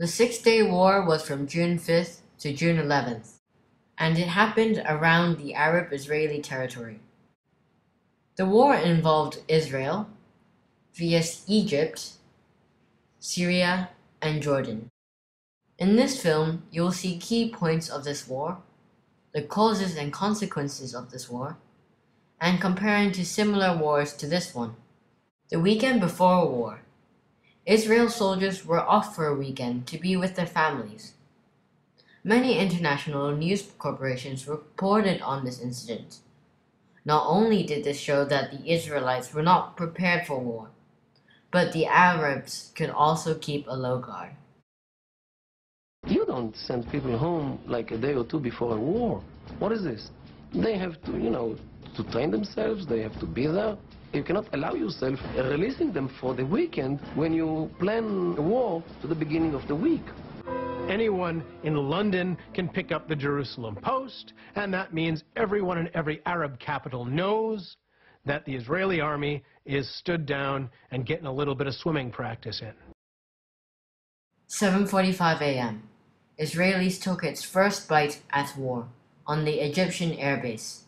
The Six-Day War was from June 5th to June 11th, and it happened around the Arab-Israeli territory. The war involved Israel vs Egypt, Syria, and Jordan. In this film, you will see key points of this war, the causes and consequences of this war, and comparing to similar wars to this one. The weekend before war, Israel soldiers were off for a weekend to be with their families. Many international news corporations reported on this incident. Not only did this show that the Israelites were not prepared for war, but the Arabs could also keep a low guard. You don't send people home like a day or two before a war. What is this? They have to, to train themselves, they have to be there. You cannot allow yourself releasing them for the weekend when you plan a war to the beginning of the week. Anyone in London can pick up the Jerusalem Post, and that means everyone in every Arab capital knows that the Israeli army is stood down and getting a little bit of swimming practice in. 7:45 a.m. Israelis took its first bite at war on the Egyptian airbase.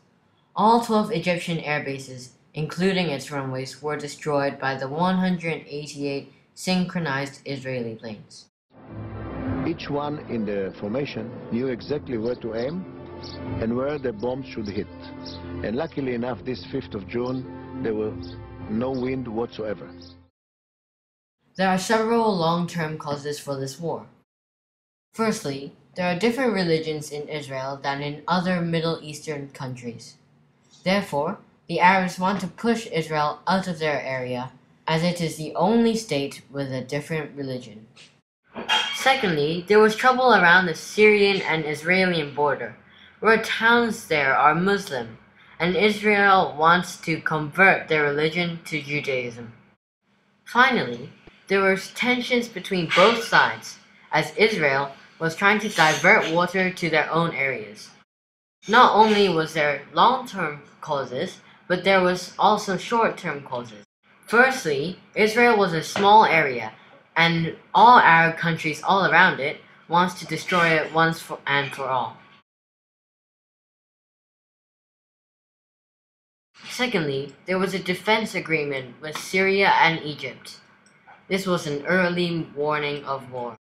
All 12 Egyptian airbases, including its runways, were destroyed by the 188 synchronized Israeli planes. Each one in the formation knew exactly where to aim and where the bombs should hit. And luckily enough, this 5th of June, there was no wind whatsoever. There are several long-term causes for this war. Firstly, there are different religions in Israel than in other Middle Eastern countries. Therefore, the Arabs want to push Israel out of their area, as it is the only state with a different religion. Secondly, there was trouble around the Syrian and Israeli border, where towns there are Muslim, and Israel wants to convert their religion to Judaism. Finally, there were tensions between both sides, as Israel was trying to divert water to their own areas. Not only was there long-term causes, but there was also short-term causes. Firstly, Israel was a small area, and all Arab countries all around it wants to destroy it once and for all. Secondly, there was a defense agreement with Syria and Egypt. This was an early warning of war.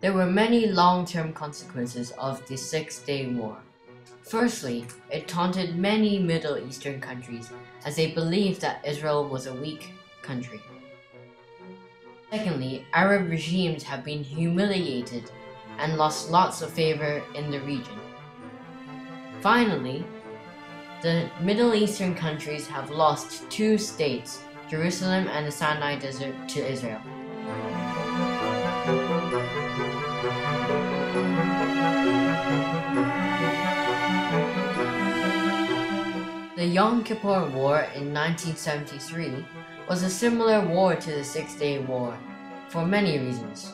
There were many long-term consequences of the Six-Day War. Firstly, it taunted many Middle Eastern countries as they believed that Israel was a weak country. Secondly, Arab regimes have been humiliated and lost lots of favor in the region. Finally, the Middle Eastern countries have lost two states, Jerusalem and the Sinai Desert, to Israel. The Yom Kippur War in 1973 was a similar war to the Six-Day War, for many reasons.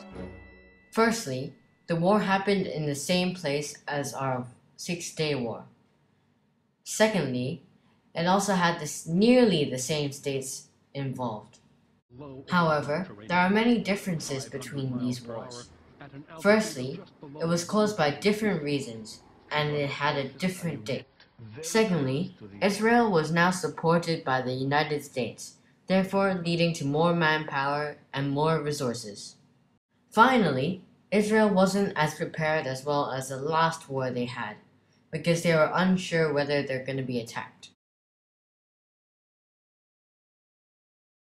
Firstly, the war happened in the same place as our Six-Day War. Secondly, it also had nearly the same states involved. However, there are many differences between these wars. Firstly, it was caused by different reasons, and it had a different date. Secondly, Israel was now supported by the United States, therefore leading to more manpower and more resources. Finally, Israel wasn't as prepared as well as the last war they had, because they were unsure whether they're going to be attacked.